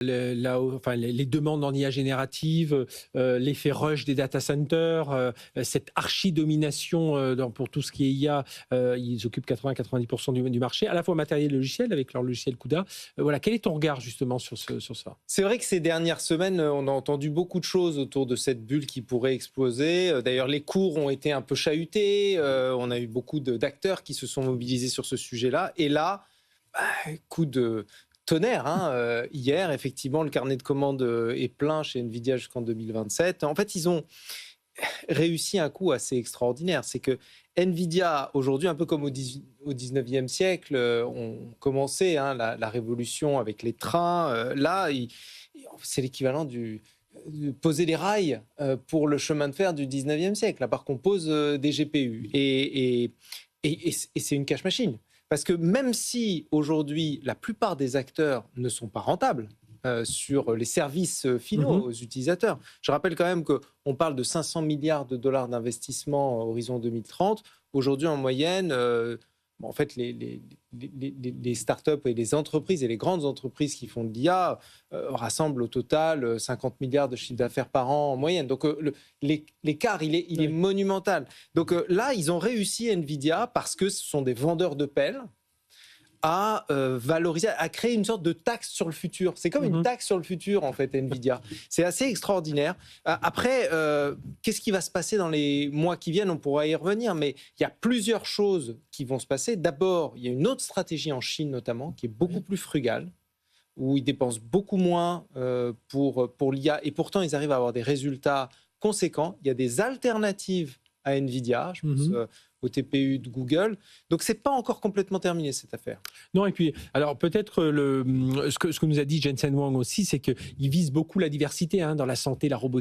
les demandes en IA générative, l'effet rush des data centers, cette archi-domination pour tout ce qui est IA, ils occupent 80-90% du marché, à la fois matériel et logiciel, avec leur logiciel CUDA. Voilà, quel est ton regard justement sur ça? C'est vrai que ces dernières semaines, on a entendu beaucoup de choses autour de cette bulle qui pourrait exploser. D'ailleurs, les cours ont été un peu chahutés. On a eu beaucoup d'acteurs qui se sont mobilisés sur ce sujet-là. Et là, coup de tonnerre. Hier, effectivement, le carnet de commandes est plein chez Nvidia jusqu'en 2027. En fait, ils ont réussi un coup assez extraordinaire. C'est que Nvidia, aujourd'hui, un peu comme au 19e siècle, on commençait la révolution avec les trains. Là, c'est l'équivalent de poser les rails pour le chemin de fer du 19e siècle, à part qu'on pose des GPU. Et c'est une cash machine. Parce que même si aujourd'hui, la plupart des acteurs ne sont pas rentables sur les services finaux aux utilisateurs, je rappelle quand même qu'on parle de 500 milliards de dollars d'investissement horizon 2030. Aujourd'hui, en moyenne, en fait, les startups et les entreprises et les grandes entreprises qui font de l'IA rassemblent au total 50 milliards de chiffre d'affaires par an en moyenne. Donc, l'écart, il est monumental. Donc là, ils ont réussi, Nvidia, parce que ce sont des vendeurs de pelles, à valoriser, à créer une sorte de taxe sur le futur. C'est comme une taxe sur le futur, en fait, Nvidia. C'est assez extraordinaire. Après, qu'est-ce qui va se passer dans les mois qui viennent? On pourra y revenir, mais il y a plusieurs choses qui vont se passer. D'abord, il y a une autre stratégie en Chine, notamment, qui est beaucoup plus frugale, où ils dépensent beaucoup moins pour l'IA, et pourtant, ils arrivent à avoir des résultats conséquents. Il y a des alternatives à Nvidia, je pense au TPU de Google. Donc, ce n'est pas encore complètement terminé, cette affaire. Non, et puis, alors peut-être ce que nous a dit Jensen Huang aussi, c'est qu'il vise beaucoup la diversité dans la santé, la robotique.